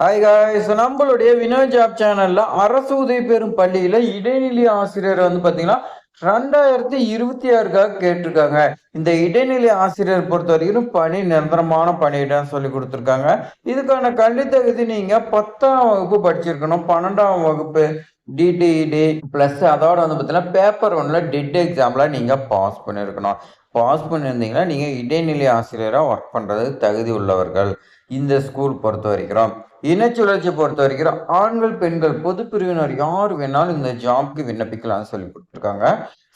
Hi guys, நம்மளுடைய Vinod job சேனல்ல அரசு உதவி பெறும் பள்ளியில இடைநிலை ஆசிரியர் பாத்தீங்கன்னா 2026க்காக கேட்டிருக்காங்க. இந்த இடைநிலை ஆசிரியர் பொறுத்த வரைக்கும் பணி நிரந்தரமான பணியிடம் சொல்லி கொடுத்துருக்காங்க. இதுக்கான கல்வி தகுதி நீங்க 10ஆம் வகுப்பு படிச்சிருக்கணும். 12ஆம் வகுப்பு டிடிஇடி பிளஸ் அதோட பாத்தீங்கன்னா பேப்பர் ஒன்ல டெட் எக்ஸாம்ல நீங்க பாஸ் பண்ணிருக்கணும். பாஸ் பண்ணியிருந்தீங்கன்னா நீங்க இடைநிலை ஆசிரியரா ஒர்க் பண்றது தகுதி உள்ளவர்கள். இந்த ஸ்கூல் பொறுத்த வரைக்கும் இனச்சுழற்சி பொறுத்த வரைக்கும் ஆண்கள் பெண்கள் பொது பிரிவினர் யார் வேணாலும் இந்த ஜாப்க்கு விண்ணப்பிக்கலாம்னு சொல்லி கொடுத்துருக்காங்க.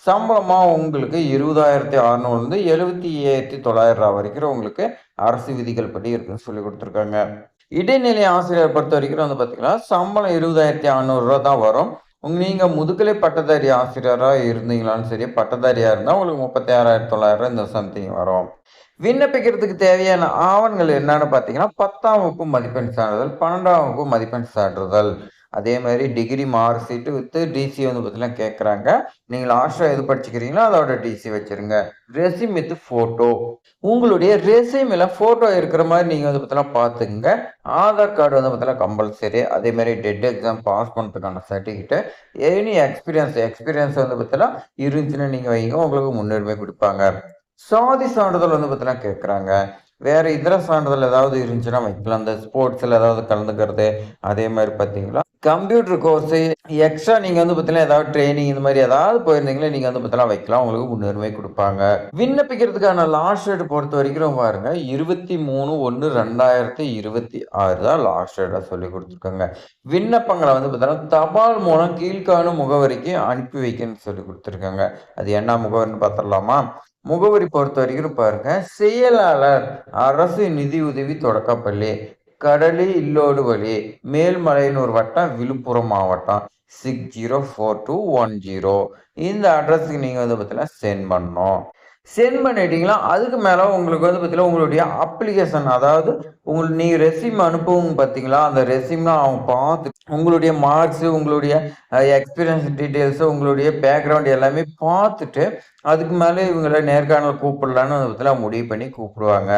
சம்பளமா உங்களுக்கு 20,600 77,900 வரைக்கும் உங்களுக்கு அரசு விதிகள் படி இருக்குன்னு சொல்லி கொடுத்துருக்காங்க. இடைநிலை ஆசிரியர் பொறுத்த வரைக்கும் பாத்தீங்கன்னா சம்பளம் 20,600 தான் வரும். நீங்க முதுகலை பட்டதாரி ஆசிரியரா இருந்தீங்களான்னு சரி, பட்டதாரியா இருந்தா உங்களுக்கு 36,900 இந்த சம்திங் வரும். விண்ணப்பிக்கிறதுக்கு தேவையான ஆவணங்கள் என்னன்னு பார்த்தீங்கன்னா 10ஆம் வகுப்பு மதிப்பெண் சான்றிதழ், 12ஆம் வகுப்பு மதிப்பெண் சான்றிதழ், அதே மாதிரி degree mark sheet with TC பார்த்தீங்கன்னா கேட்குறாங்க. நீங்க லாஸ்டா எது படிச்சுக்கிறீங்களோ அதோட டிசி வச்சிருங்க. ரெஸ்யூம் வித் போட்டோ, உங்களுடைய ரெஸ்யூம்ல போட்டோ இருக்கிற மாதிரி நீங்க பார்த்தீங்கன்னா பார்த்துக்குங்க. ஆதார் கார்டு பார்த்தீங்கன்னா கம்பல்சரி. அதே மாதிரி டெட் எக்ஸாம் பாஸ் பண்ணுறதுக்கான சர்டிஃபிகேட், எனி எக்ஸ்பீரியன்ஸ் பார்த்தீங்கன்னா இருந்துச்சுன்னா நீங்க வைங்க, உங்களுக்கு முன்னுரிமை கொடுப்பாங்க. சாதி சான்றிதழ் பார்த்தீங்கன்னா கேட்குறாங்க. வேற இதர சான்றிதழ் ஏதாவது இருந்துச்சுன்னா வைக்கலாம். இந்த ஸ்போர்ட்ஸ்ல ஏதாவது கலந்துக்கிறது, அதே மாதிரி பார்த்தீங்கன்னா கம்ப்யூட்டர் கோர்ஸ் எக்ஸ்ட்ரா நீங்க பார்த்தீங்கன்னா ஏதாவது ட்ரைனிங் இந்த மாதிரி ஏதாவது போயிருந்தீங்களா நீங்க பார்த்தீங்கன்னா வைக்கலாம், உங்களுக்கு முன்னுரிமை கொடுப்பாங்க. விண்ணப்பிக்கிறதுக்கான லாஸ்ட் டேட் பொறுத்த வரைக்கும் பாருங்க 23/1/2026 தான் லாஸ்ட் டேட்டா சொல்லி கொடுத்துருக்காங்க. விண்ணப்பங்களை பார்த்தீங்கன்னா தபால் மூலம் கீழ்காணும் முகவரிக்கு அனுப்பி வைக்கணும்னு சொல்லி கொடுத்துருக்காங்க. அது என்ன முகவரின்னு பார்த்துடலாமா? முகவரி பொறுத்த வரைக்கும் பாருங்க, செயலாளர் அரசு நிதியுதவி தொடக்கப்பள்ளி, கடலி இல்லோடு வழி, மேல்மலையனூர் வட்டம், விழுப்புரம் மாவட்டம் 604210. இந்த அட்ரஸுக்கு நீங்க பார்த்தீங்கன்னா சென்ட் பண்ணணும். சென்ட் பண்ணிட்டீங்களா, அதுக்கு மேல உங்களுக்கு பார்த்தீங்கன்னா உங்களுடைய அப்ளிகேஷன், அதாவது நீங்க ரெஸ்யூம் அனுப்பவும் பார்த்தீங்களா, அந்த ரெஸ்யூம்லாம் அவங்க பார்த்து உங்களுடைய மார்க்ஸ், உங்களுடைய எக்ஸ்பீரியன்ஸ் டீட்டெயில்ஸ், உங்களுடைய பேக்ரவுண்ட் எல்லாமே பார்த்துட்டு அதுக்கு மேலே இவங்களை நேர்காணல் கூப்பிடலான்னு பார்த்தீங்கன்னா முடிவு பண்ணி கூப்பிடுவாங்க.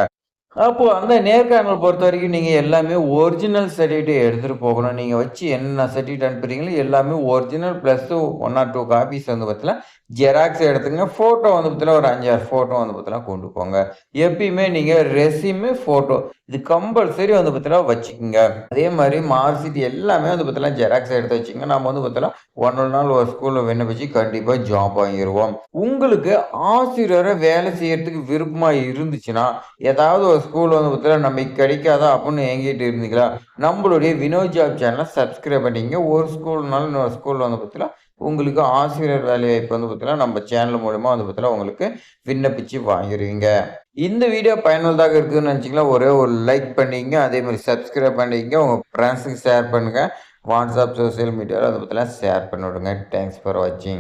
அப்போ அந்த நேர்காணல் பொறுத்த வரைக்கும் நீங்க எல்லாமே ஒரிஜினல் சர்டிஃபிகேட் எடுத்துட்டு போகணும். நீங்க வச்சு என்ன சர்டிஃபிகேட் அனுப்புறீங்களோ எல்லாமே ஒரிஜினல் பிளஸ் 1 ஆர் 2 காப்பீஸ் பார்த்தீங்கன்னா ஜெராக்ஸ் எடுத்துங்க. ஃபோட்டோ பார்த்தீங்கன்னா ஒரு 5, 6 ஃபோட்டோ பார்த்தீங்கன்னா கொண்டு போங்க. எப்பயுமே நீங்க ரெஸ்யூம், ஃபோட்டோ இது கம்பல்சரி பார்த்தீங்கன்னா வச்சுக்கோங்க. அதே மாதிரி மார்க் ஷீட் எல்லாமே பார்த்தீங்கன்னா ஜெராக்ஸ் எடுத்து வச்சுக்கோங்க. நம்ம பார்த்தீங்கன்னா ஒரு நாள் ஒரு ஸ்கூல்ல விண்ணப்பிச்சு கண்டிப்பா ஜாப் வாங்கிடுவோம். உங்களுக்கு ஆசிரியரை வேலை செய்யறதுக்கு விருப்பமா இருந்துச்சுன்னா, ஏதாவது ஒரு ஸ்கூல் பார்த்தீங்கன்னா நமக்கு கிடைக்காதா அப்படின்னு ஏங்கிட்டு இருந்தீங்களா, நம்மளுடைய வினோத் ஜாப் சேனலை சப்ஸ்கிரைப் பண்ணிங்க. ஒரு ஸ்கூல்னாலும் இன்னொரு ஸ்கூல் பார்த்தீங்கன்னா உங்களுக்கு ஆசிரியர் வேலைவாய்ப்பு பார்த்தீங்கன்னா நம்ம சேனல் மூலமா பார்த்தீங்கன்னா உங்களுக்கு விண்ணப்பிச்சு வாங்கிடுவீங்க. இந்த வீடியோ பயனுள்ளதாக இருக்குதுன்னு நினச்சிங்களா, ஒரே ஒரு லைக் பண்ணிங்க. அதே மாதிரி சப்ஸ்கிரைப் பண்ணிங்க. உங்கள் ஃப்ரெண்ட்ஸுக்கு ஷேர் பண்ணுங்கள். வாட்ஸ்அப், சோசியல் மீடியாவில் அதை பற்றிலாம் ஷேர் பண்ணி விடுங்க. தேங்க்ஸ் ஃபார் வாட்சிங்.